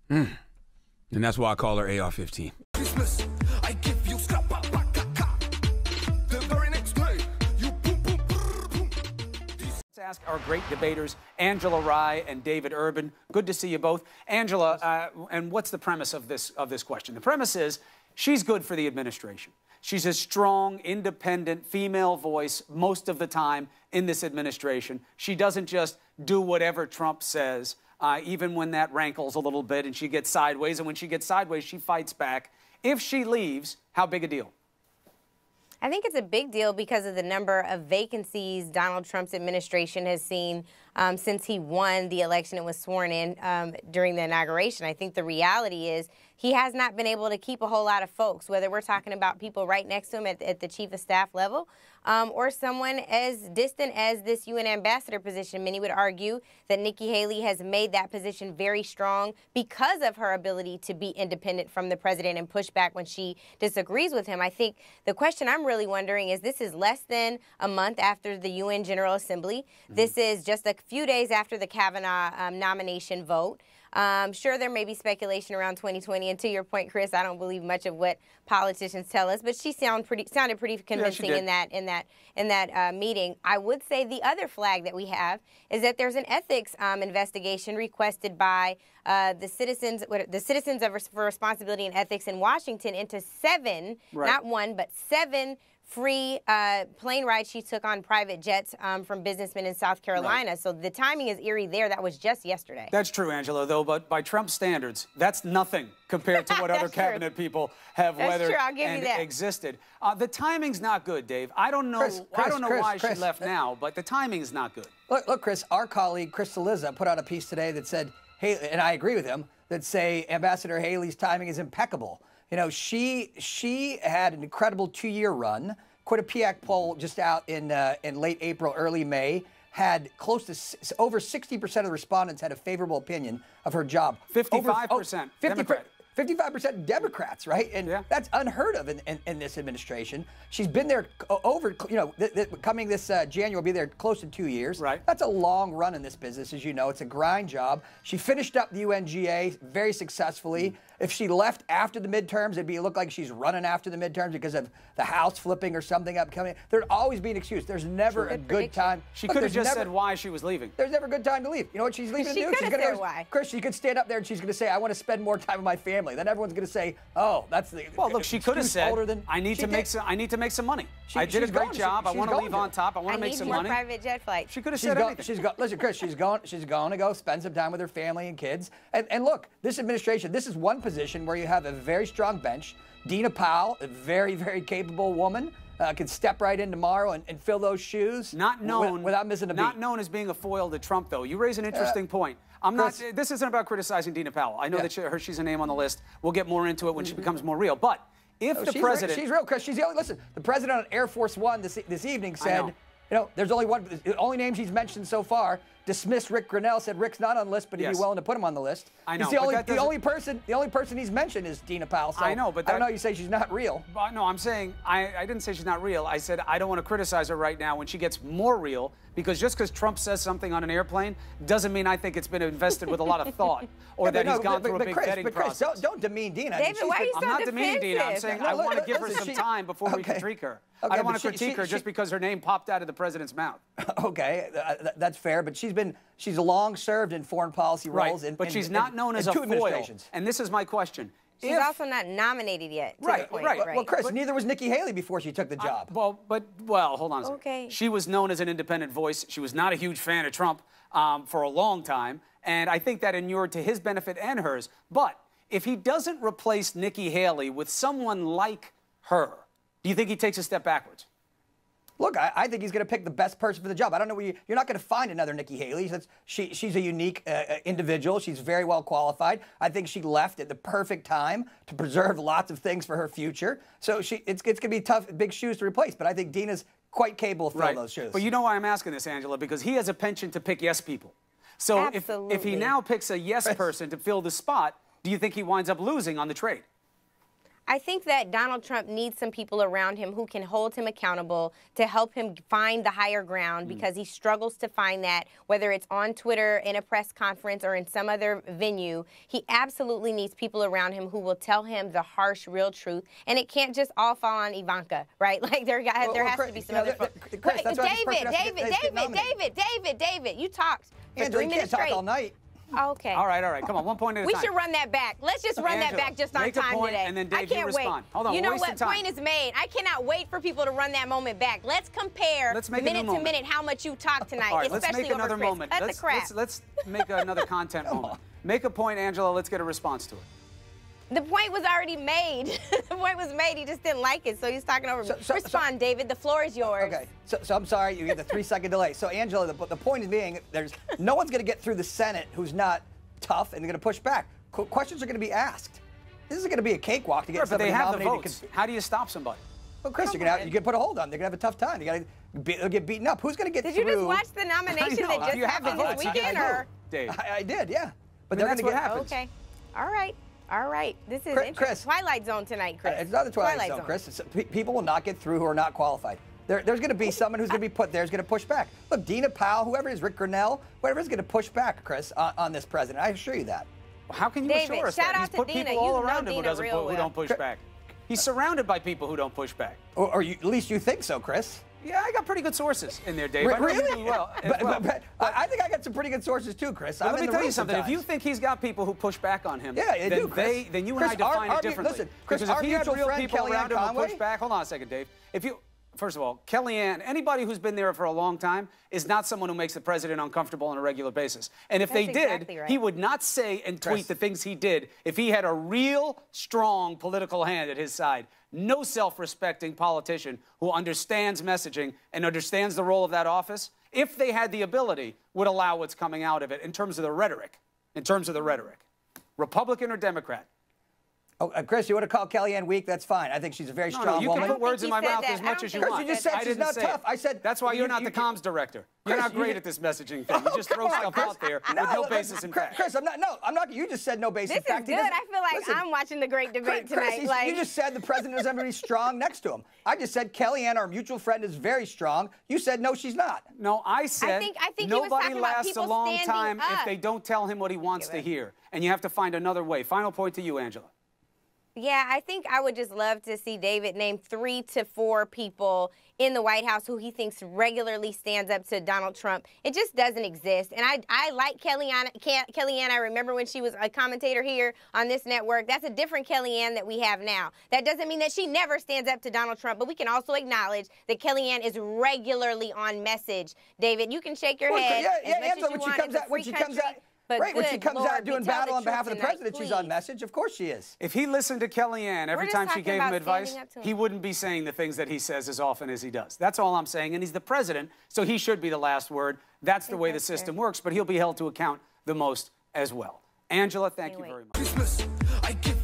And that's why I call her AR-15. Christmas, I give you the very next day, you boom, boom, boom. Let's ask our great debaters, Angela Rye and David Urban. Good to see you both. Angela, and what's the premise of this question? The premise is she's good for the administration. She's a strong, independent female voice most of the time in this administration. She doesn't just do whatever Trump says, even when that rankles a little bit and she gets sideways. And when she gets sideways, she fights back. If she leaves, how big a deal? I think it's a big deal because of the number of vacancies Donald Trump's administration has seen since he won the election and was sworn in during the inauguration. I think the reality is he has not been able to keep a whole lot of folks, whether we're talking about people right next to him at the chief of staff level or someone as distant as this UN ambassador position. Many would argue that Nikki Haley has made that position very strong because of her ability to be independent from the president and push back when she disagrees with him. I think the question I'm really wondering is, this is less than a month after the UN General Assembly. This is just a few days after the Kavanaugh nomination vote. Sure, there may be speculation around 2020, and to your point, Chris, I don't believe much of what politicians tell us, but she sounded pretty convincing in that meeting. I would say the other flag that we have is that there's an ethics investigation requested by the Citizens for Responsibility and Ethics in Washington into 7, not 1, but 7 free plane rides she took on private jets from businessmen in South Carolina. Right. So the timing is eerie there. That was just yesterday. That's true, Angela, though, but by Trump's standards, that's nothing compared to what other cabinet people have weathered and existed. The timing's not good, Dave. I don't know why she left now, but the timing's not good. Look, Chris, our colleague, Chris Cillizza, put out a piece today that said, hey, and I agree with him, that say Ambassador Haley's timing is impeccable. You know, she had an incredible 2-year run. Quinnipiac poll just out in late April, early May, had close to over 60% of the respondents had a favorable opinion of her job. 55% Democrat. 55% Democrats, right? And that's unheard of in this administration. She's been there over, you know, coming this January, will be there close to 2 years. Right. That's a long run in this business, as you know. It's a grind job. She finished up the UNGA very successfully. If she left after the midterms, it'd look like she's running after the midterms because of the House flipping or something upcoming. There'd always be an excuse. There's never a good time. She could have just said why she was leaving. There's never a good time to leave. You know what she's leaving to do? She's going to why. Chris, she could stand up there and she's going to say, I want to spend more time with my family. Then everyone's going to say, oh, that's the well, look, she could have said, I need to make some money. I did a great job. I want to leave on top. I want to make some money. Private jet flight. She could have said anything. Listen, Chris, she's going to go spend some time with her family and kids. And look, this administration, this is one position where you have a very strong bench. Dina Powell, a very, very capable woman, can step right in tomorrow and fill those shoes. Not known without missing a beat. Not known as being a foil to Trump, though. You raise an interesting point. This isn't about criticizing Dina Powell. I know that she's a name on the list. We'll get more into it when she becomes more real. But if the president, she's real, Chris. She's the only. Listen, the president on Air Force One this evening said, you know, there's only one. The only names he's mentioned so far. Dismissed Rick Grinnell, said Rick's not on the list, but he'd be willing to put him on the list. I know. The only person he's mentioned is Dina Powell. So I know, but I don't know. You say she's not real. No, I'm saying I didn't say she's not real. I said I don't want to criticize her right now when she gets more real, because just because Trump says something on an airplane doesn't mean I think it's been invested with a lot of thought or that he's gone through a big vetting process. Chris, don't demean Dina. David, why are you so I'm not demeaning Dina. I'm saying I want to give her some time before we critique her. I don't want to critique her just because her name popped out of the president's mouth. Okay, that's fair, but she's long served in foreign policy roles. But she's not known as a foil. And this is my question. She's also not nominated yet. Right. Well, Chris, neither was Nikki Haley before she took the job. Well, hold on a second. Okay. She was known as an independent voice. She was not a huge fan of Trump for a long time. And I think that inured to his benefit and hers. But if he doesn't replace Nikki Haley with someone like her, do you think he takes a step backwards? Look, I think he's going to pick the best person for the job. I don't know where you're not going to find another Nikki Haley. She's a unique individual. She's very well qualified. I think she left at the perfect time to preserve lots of things for her future. So it's going to be tough, big shoes to replace. But I think Dina's quite capable of filling those shoes. But you know why I'm asking this, Angela? Because he has a penchant to pick yes people. So if he now picks a yes person to fill the spot, do you think he winds up losing on the trade? I think that Donald Trump needs some people around him who can hold him accountable to help him find the higher ground because he struggles to find that, whether it's on Twitter, in a press conference, or in some other venue. He absolutely needs people around him who will tell him the harsh, real truth. And it can't just all fall on Ivanka, right? Like there has to be some other folks. David, you talked for 3 minutes can't straight. talk all night. Okay. All right. Come on, 1 point at a We time. should run that back. Let's just run that back just on make a time point, today. and then Dave, I can't you respond. wait. Hold on, you we're know wasting what? time. Point is made. I cannot wait for people to run that moment back. Let's compare Let's make a new minute to moment. minute how much you talk tonight, All right, let's especially make another over Chris. moment. Cut the crap. Let's make another content moment. Make a point, Angela. Let's get a response to it. The point was already made. The point was made. He just didn't like it, so he's talking over me. Respond, David. The floor is yours. Okay, so I'm sorry you get the 3-second delay. So Angela, the point is being, there's no one's going to get through the Senate who's not tough and they're going to push back. Questions are going to be asked. This isn't going to be a cakewalk to get But somebody they have the nominated. votes. How do you stop somebody? Well, Chris, you're going to put a hold on them. They're going to have a tough time. They'll get beaten up. Who's going to get Did through? you just watch the nomination that just You have the happened this votes. weekend? Or? Dave. I did, yeah. But I mean, they're that's going what to get. happens. Okay. All right. This is Chris, interesting. Twilight Zone tonight, Chris. It's not the Twilight Zone, Chris. People will not get through who are not qualified. There's going to be someone who's going to be put there who's going to push back. Look, Dina Powell, whoever it is, Rick Grinnell, whatever is going to push back, Chris, on this president. I assure you that. How can you David, assure us shout that? out He's to put Dina. people all You know around him Dina who real well. don't push back. He's surrounded by people who don't push back. Or at least you think so, Chris. Yeah, I got pretty good sources in there, Dave. I know you Really? do well. But I think I got some pretty good sources too, Chris. But I'm let me in the tell you room something. If sometimes. you think he's got people who push back on him, Yeah, I then do, Chris. then you and I Chris, define it differently. listen, Chris, because if our he had mutual real friend, people Kellyanne around him who push Conway- back, hold on a second, Dave. First of all, Kellyanne, anybody who's been there for a long time is not someone who makes the president uncomfortable on a regular basis. And if That's they did, exactly right. he would not say and tweet Chris. the things he did if he had a real strong political hand at his side. No self-respecting politician who understands messaging and understands the role of that office, if they had the ability, would allow what's coming out of it in terms of the rhetoric. Republican or Democrat. Oh, Chris, you want to call Kellyanne weak? That's fine. I think she's a very strong you woman. can put words in my he said mouth that. as I much don't as you think want. he Chris, you just said I she's didn't not say tough. it. I said That's why you're you- not you- the comms director. You're Chris, not great you- at this messaging thing. You just throw stuff out there with no basis in fact. Chris, I'm not. You just said no basis This in fact. is He good. doesn't- I feel like Listen, I'm watching the great debate tonight. You just said the president doesn't have to be strong next to him. I just said Kellyanne, our mutual friend, is very strong. You said no, she's not. No, I said think he was nobody talking about lasts a people long standing time if up. they don't tell him what he wants to hear. And you have to find another way. Final point to you, Angela. Yeah, I think I would just love to see David name 3 to 4 people in the White House who he thinks regularly stands up to Donald Trump. It just doesn't exist. And I like Kellyanne. I remember when she was a commentator here on this network. That's a different Kellyanne that we have now. That doesn't mean that she never stands up to Donald Trump, but we can also acknowledge that Kellyanne is regularly on message. David, you can shake your head as much as you want. When she comes out. But Right, when she good comes Lord, out doing we tell battle the on behalf of truth the president, tonight, she's on please. message. Of course she is. If he listened to Kellyanne every just time she talking gave him about advice, standing up to him. he wouldn't be saying the things that he says as often as he does. That's all I'm saying. And he's the president, so he should be the last word. That's the way the system works, but he'll be held to account the most as well. Angela, thank you very much. Christmas, I give